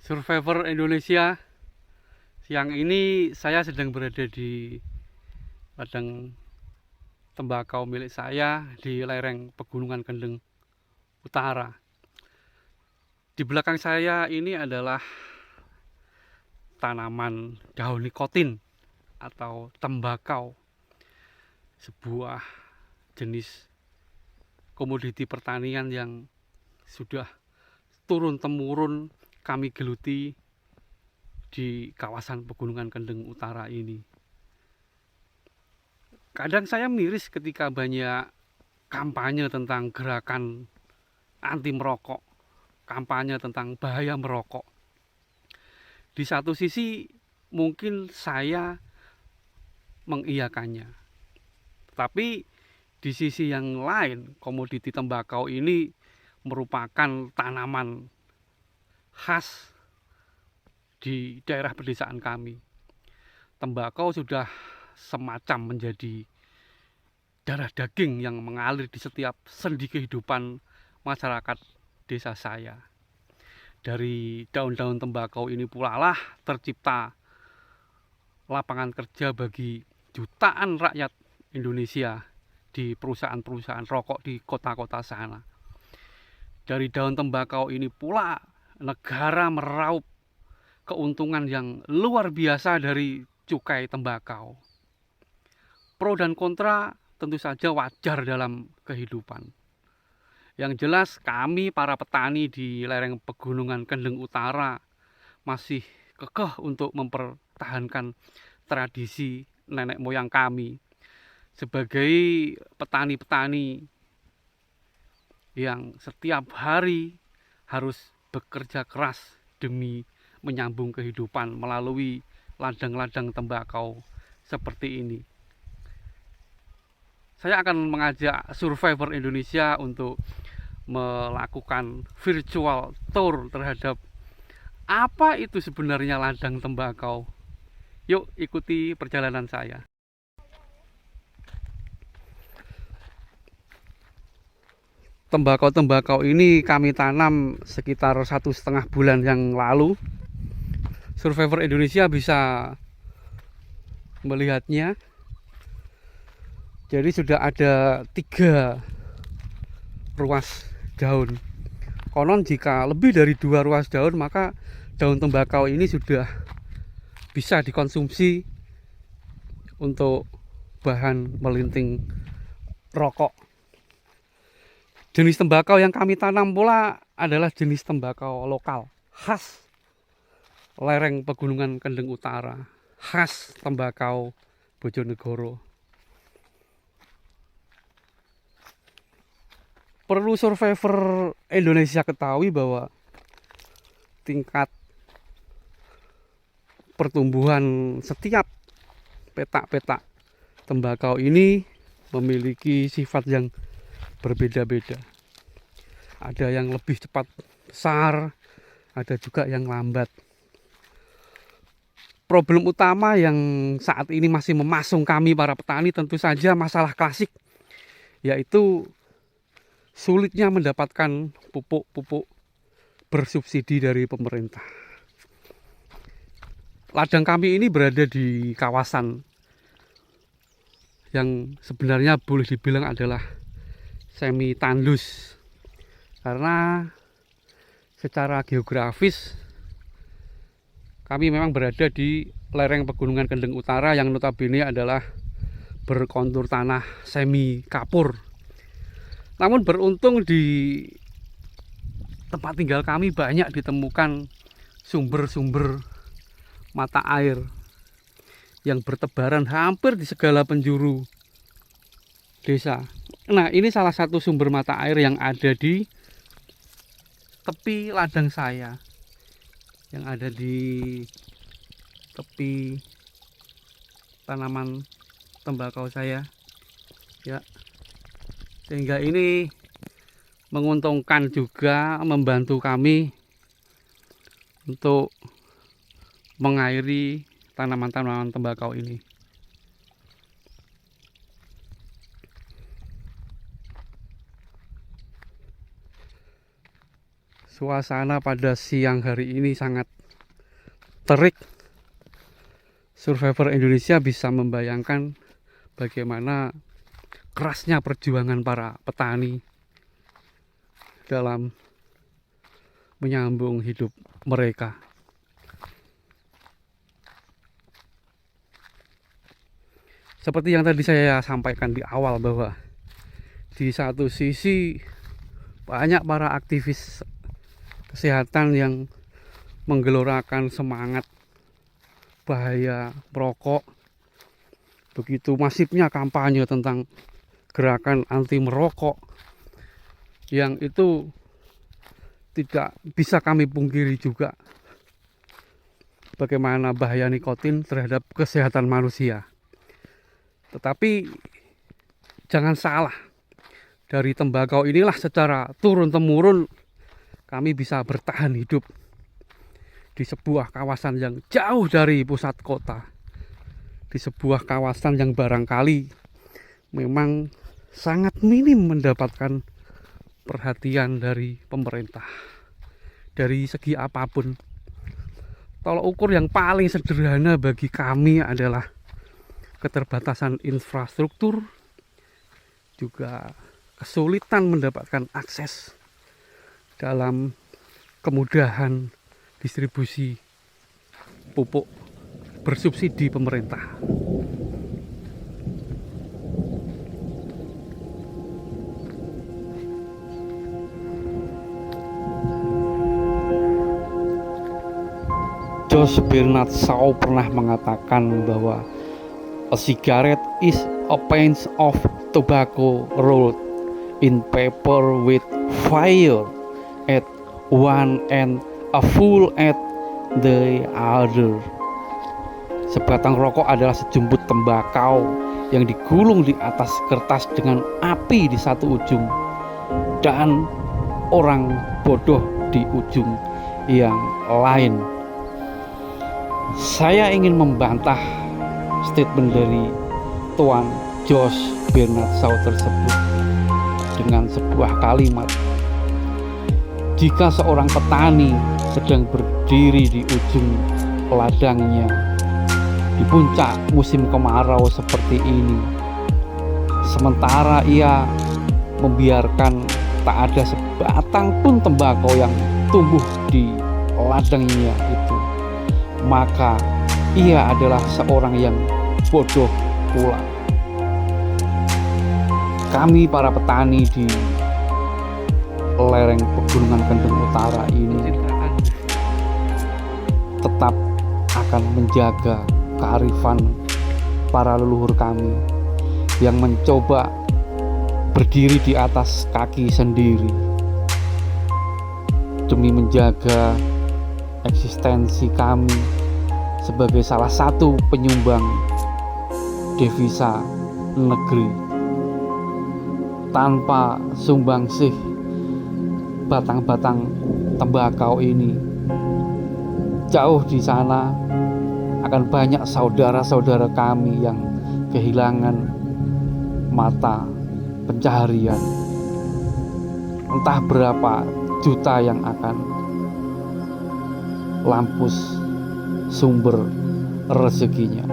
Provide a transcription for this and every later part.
Survivor Indonesia. Siang ini saya sedang berada di ladang tembakau milik saya di lereng Pegunungan Kendeng Utara. Di belakang saya ini adalah tanaman daun nikotin atau tembakau, sebuah jenis komoditi pertanian yang sudah turun-temurun kami geluti di kawasan Pegunungan Kendeng Utara ini. Kadang saya miris ketika banyak kampanye tentang gerakan anti merokok, kampanye tentang bahaya merokok. Di satu sisi mungkin saya mengiyakannya, tapi di sisi yang lain komoditi tembakau ini merupakan tanaman khas di daerah pedesaan kami. Tembakau sudah semacam menjadi darah daging yang mengalir di setiap sendi kehidupan masyarakat desa saya. Dari daun-daun tembakau ini pula lah tercipta lapangan kerja bagi jutaan rakyat Indonesia di perusahaan-perusahaan rokok di kota-kota sana. Dari daun tembakau ini pula negara meraup keuntungan yang luar biasa dari cukai tembakau. Pro dan kontra tentu saja wajar dalam kehidupan. Yang jelas kami para petani di lereng Pegunungan Kendeng Utara masih kekeh untuk mempertahankan tradisi nenek moyang kami sebagai petani-petani yang setiap hari harus bekerja keras demi menyambung kehidupan melalui ladang-ladang tembakau seperti ini. Saya akan mengajak Survivor Indonesia untuk melakukan virtual tour terhadap apa itu sebenarnya ladang tembakau. Yuk ikuti perjalanan saya. Tembakau-tembakau ini kami tanam sekitar 1,5 bulan yang lalu. Survivor Indonesia bisa melihatnya. Jadi sudah ada 3 ruas daun. Konon jika lebih dari 2 ruas daun, maka daun tembakau ini sudah bisa dikonsumsi untuk bahan melinting rokok. Jenis tembakau yang kami tanam pula adalah jenis tembakau lokal, khas lereng Pegunungan Kendeng Utara, khas tembakau Bojonegoro. Perlu Survivor Indonesia ketahui bahwa tingkat pertumbuhan setiap petak-petak tembakau ini memiliki sifat yang berbeda-beda. Ada yang lebih cepat besar, ada juga yang lambat. Problem utama yang saat ini masih memasung kami para petani tentu saja masalah klasik, yaitu sulitnya mendapatkan pupuk-pupuk bersubsidi dari pemerintah. Ladang kami ini berada di kawasan yang sebenarnya boleh dibilang adalah semi tandus, karena secara geografis kami memang berada di lereng Pegunungan Kendeng Utara yang notabene adalah berkontur tanah semi kapur. Namun beruntung di tempat tinggal kami banyak ditemukan sumber-sumber mata air yang bertebaran hampir di segala penjuru desa. Nah, ini salah satu sumber mata air yang ada di tepi ladang saya, yang ada di tepi tanaman tembakau saya, ya. Sehingga ini menguntungkan juga, membantu kami untuk mengairi tanaman-tanaman tembakau ini. Suasana pada siang hari ini sangat terik. Survivor Indonesia bisa membayangkan bagaimana kerasnya perjuangan para petani dalam menyambung hidup mereka. Seperti yang tadi saya sampaikan di awal, bahwa di satu sisi banyak para aktivis kesehatan yang menggelorakan semangat bahaya merokok. Begitu masifnya kampanye tentang gerakan anti merokok, yang itu tidak bisa kami pungkiri juga bagaimana bahaya nikotin terhadap kesehatan manusia. Tetapi jangan salah, dari tembakau inilah secara turun-temurun kami bisa bertahan hidup di sebuah kawasan yang jauh dari pusat kota, di sebuah kawasan yang barangkali memang sangat minim mendapatkan perhatian dari pemerintah dari segi apapun. Tolak ukur yang paling sederhana bagi kami adalah keterbatasan infrastruktur, juga kesulitan mendapatkan akses dalam kemudahan distribusi pupuk bersubsidi pemerintah. George Bernard Shaw pernah mengatakan bahwa a cigarette is a pinch of tobacco rolled in paper with fire at one end, a full at the other. Sebatang rokok adalah sejumput tembakau yang digulung di atas kertas dengan api di satu ujung, dan orang bodoh di ujung yang lain. Saya ingin membantah statement dari Tuan George Bernard Shaw tersebut dengan sebuah kalimat. Jika seorang petani sedang berdiri di ujung ladangnya di puncak musim kemarau seperti ini, sementara ia membiarkan tak ada sebatang pun tembakau yang tumbuh di ladangnya itu, maka ia adalah seorang yang bodoh pula. Kami para petani di lereng Pegunungan Kendeng Utara ini tetap akan menjaga kearifan para leluhur kami yang mencoba berdiri di atas kaki sendiri demi menjaga eksistensi kami sebagai salah satu penyumbang devisa negeri. Tanpa sumbangsih batang-batang tembakau ini, jauh di sana akan banyak saudara-saudara kami yang kehilangan mata pencaharian. Entah berapa juta yang akan lampus sumber rezekinya.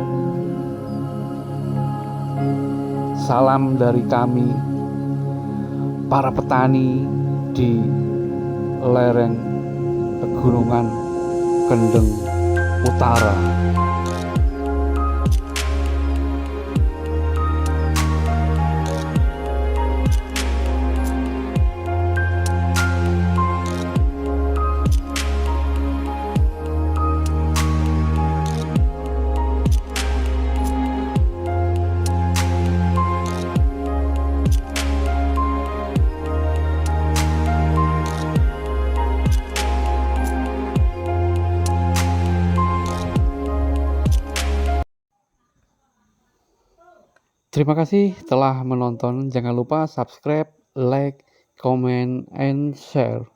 Salam dari kami para petani di lereng Pegunungan Kendeng Utara. Terima kasih telah menonton. Jangan lupa subscribe, like, comment, and share.